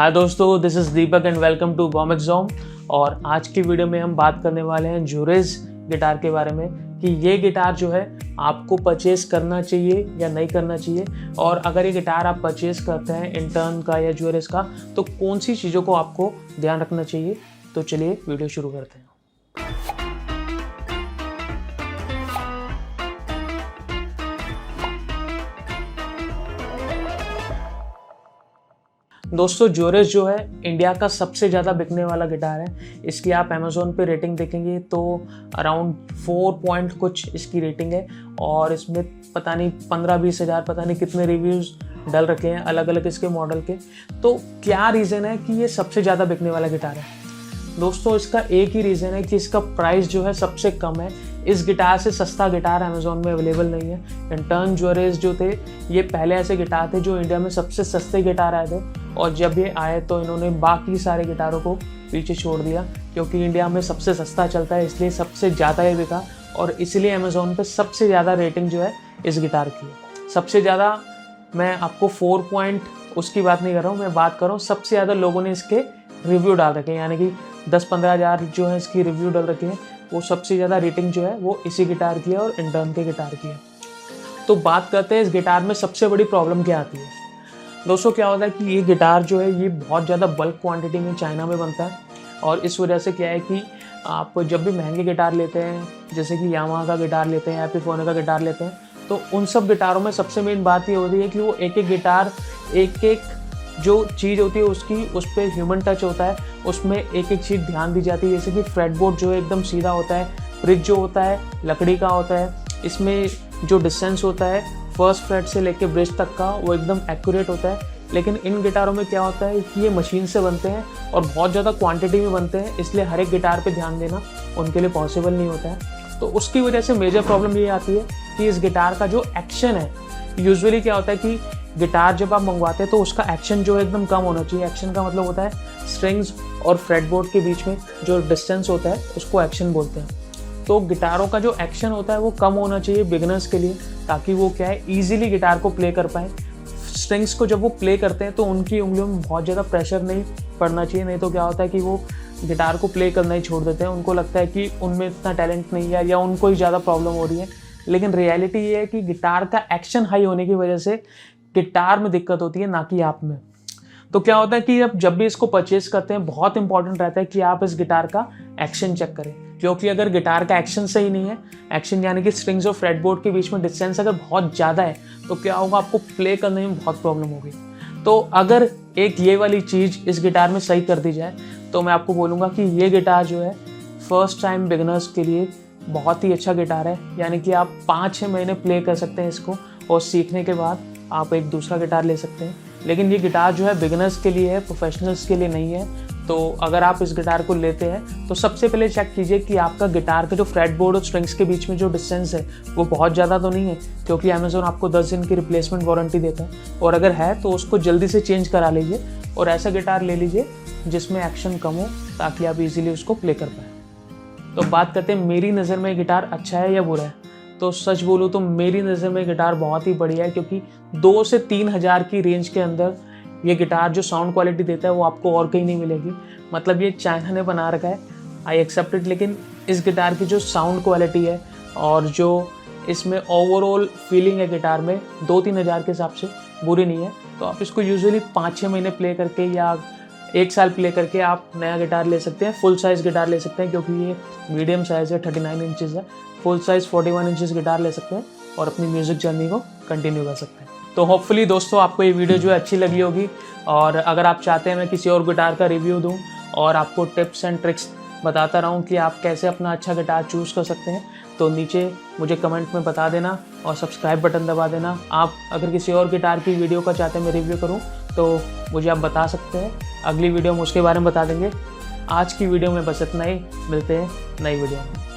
हाय दोस्तों, this is Deepak and welcome to बॉमेक्सोम। और आज की वीडियो में हम बात करने वाले हैं ज्यूरेस गिटार के बारे में कि ये गिटार जो है आपको परचेज़ करना चाहिए या नहीं करना चाहिए, और अगर ये गिटार आप परचेज़ करते हैं इंटर्न का या ज्यूरेस का तो कौन सी चीज़ों को आपको ध्यान रखना चाहिए। तो चलिए वीडियो शुरू करते हैं। दोस्तों, ज्यूरेस जो है इंडिया का सबसे ज़्यादा बिकने वाला गिटार है। इसकी आप अमेज़ोन पे रेटिंग देखेंगे तो अराउंड 4 पॉइंट कुछ इसकी रेटिंग है, और इसमें पता नहीं 15-20 हज़ार पता नहीं कितने रिव्यूज़ डल रखे हैं अलग अलग इसके मॉडल के। तो क्या रीज़न है कि ये सबसे ज़्यादा बिकने वाला गिटार है? दोस्तों, इसका एक ही रीज़न है कि इसका प्राइस जो है सबसे कम है। इस गिटार से सस्ता गिटार अमेज़ोन में अवेलेबल नहीं है। इंटर्न ज्यूरेस जो थे ये पहले ऐसे गिटार थे जो इंडिया में सबसे सस्ते गिटार आए थे, और जब ये आए तो इन्होंने बाकी सारे गिटारों को पीछे छोड़ दिया, क्योंकि इंडिया में सबसे सस्ता चलता है इसलिए सबसे ज़्यादा ये बिका, और इसलिए अमेज़ोन पे सबसे ज़्यादा रेटिंग जो है इस गिटार की है। सबसे ज़्यादा मैं आपको 4 पॉइंट उसकी बात नहीं कर रहा हूँ, मैं बात कर रहा हूँ सबसे ज़्यादा लोगों ने इसके रिव्यू डाल रखे हैं, यानी कि 10-15 हज़ार जो है इसकी रिव्यू डाल रखे हैं। वो सबसे ज़्यादा रेटिंग जो है वो इसी गिटार की है और इंटर्न के गिटार की है। तो बात करते हैं इस गिटार में सबसे बड़ी प्रॉब्लम क्या आती है। दोस्तों, क्या होता है कि ये गिटार जो है ये बहुत ज़्यादा बल्क क्वांटिटी में चाइना में बनता है, और इस वजह से क्या है कि आप जब भी महंगे गिटार लेते हैं, जैसे कि यामाहा का गिटार लेते हैं, एपिफोन का गिटार लेते हैं, तो उन सब गिटारों में सबसे मेन बात ये होती है कि वो एक एक गिटार एक जो चीज़ होती है उसकी उस पर ह्यूमन टच होता है, उसमें एक एक चीज़ ध्यान दी जाती है। जैसे कि फ्रेटबोर्ड जो है एकदम सीधा होता है, ब्रिज जो होता है लकड़ी का होता है, इसमें जो डिस्टेंस होता है फर्स्ट फ्रेट से लेके ब्रिज तक का वो एकदम एक्यूरेट होता है। लेकिन इन गिटारों में क्या होता है कि ये मशीन से बनते हैं और बहुत ज़्यादा क्वांटिटी में बनते हैं, इसलिए हर एक गिटार पे ध्यान देना उनके लिए पॉसिबल नहीं होता है। तो उसकी वजह से मेजर प्रॉब्लम ये आती है कि इस गिटार का जो एक्शन है, यूजुअली क्या होता है कि गिटार जब आप मंगवाते हैं तो उसका एक्शन जो है एकदम कम होना चाहिए। एक्शन का मतलब होता है स्ट्रिंग्स और फ्रेटबोर्ड के बीच में जो डिस्टेंस होता है उसको एक्शन बोलते हैं। तो गिटारों का जो एक्शन होता है वो कम होना चाहिए बिगिनर्स के लिए, ताकि वो क्या है ईजिली गिटार को प्ले कर पाएँ। स्ट्रिंग्स को जब वो प्ले करते हैं तो उनकी उंगलियों में बहुत ज़्यादा प्रेशर नहीं पड़ना चाहिए, नहीं तो क्या होता है कि वो गिटार को प्ले करना ही छोड़ देते हैं। उनको लगता है कि उनमें इतना टैलेंट नहीं है या उनको ही ज़्यादा प्रॉब्लम हो रही है। लेकिन रियलिटी ये है कि गिटार का एक्शन हाई होने की वजह से गिटार में दिक्कत होती है, ना कि आप में। तो क्या होता है कि जब भी इसको परचेज करते हैं बहुत इंपॉर्टेंट रहता है कि आप इस गिटार का एक्शन चेक करें, क्योंकि अगर गिटार का एक्शन सही नहीं है, एक्शन यानी कि स्ट्रिंग्स और फ्रेटबोर्ड के बीच में डिस्टेंस अगर बहुत ज़्यादा है, तो क्या होगा आपको प्ले करने में बहुत प्रॉब्लम होगी। तो अगर एक ये वाली चीज़ इस गिटार में सही कर दी जाए तो मैं आपको बोलूँगा कि ये गिटार जो है फर्स्ट टाइम बिगिनर्स के लिए बहुत ही अच्छा गिटार है। यानी कि आप 5-6 महीने प्ले कर सकते हैं इसको, और सीखने के बाद आप एक दूसरा गिटार ले सकते हैं। लेकिन ये गिटार जो है बिगिनर्स के लिए है, प्रोफेशनल्स के लिए नहीं है। तो अगर आप इस गिटार को लेते हैं तो सबसे पहले चेक कीजिए कि आपका गिटार का जो फ्रेटबोर्ड और स्ट्रिंग्स के बीच में जो डिस्टेंस है वो बहुत ज़्यादा तो नहीं है, क्योंकि अमेज़ोन आपको 10 दिन की रिप्लेसमेंट वारंटी देता है। और अगर है तो उसको जल्दी से चेंज करा लीजिए, और ऐसा गिटार ले लीजिए जिसमें एक्शन कम हो, ताकि आप इजीली उसको प्ले कर पाएँ। तो बात करते हैं मेरी नज़र में गिटार अच्छा है या बुरा है। तो सच बोलूँ तो मेरी नज़र में गिटार बहुत ही बढ़िया है, क्योंकि 2 से 3 हज़ार की रेंज के अंदर ये गिटार जो साउंड क्वालिटी देता है वो आपको और कहीं नहीं मिलेगी। मतलब ये चाइना ने बना रखा है, आई एक्सेप्ट इट, लेकिन इस गिटार की जो साउंड क्वालिटी है और जो इसमें ओवरऑल फीलिंग है गिटार में, 2-3 हज़ार के हिसाब से बुरी नहीं है। तो आप इसको यूजुअली 5-6 महीने प्ले करके या 1 साल प्ले करके आप नया गिटार ले सकते हैं, फुल साइज़ गिटार ले सकते हैं, क्योंकि ये मीडियम साइज़ है, 39 इंचज़ है। फुल साइज़ 41 इंचज़ गिटार ले सकते हैं और अपनी म्यूज़िक जर्नी को कंटिन्यू कर सकते हैं। तो होपफुली दोस्तों आपको ये वीडियो जो है अच्छी लगी होगी, और अगर आप चाहते हैं मैं किसी और गिटार का रिव्यू दूं और आपको टिप्स एंड ट्रिक्स बताता रहूं कि आप कैसे अपना अच्छा गिटार चूज़ कर सकते हैं, तो नीचे मुझे कमेंट में बता देना और सब्सक्राइब बटन दबा देना। आप अगर किसी और गिटार की वीडियो का चाहते हैं मैं रिव्यू करूं तो मुझे आप बता सकते हैं, अगली वीडियो में उसके बारे में बता देंगे। आज की वीडियो में बस इतना ही, मिलते हैं नई वीडियो में।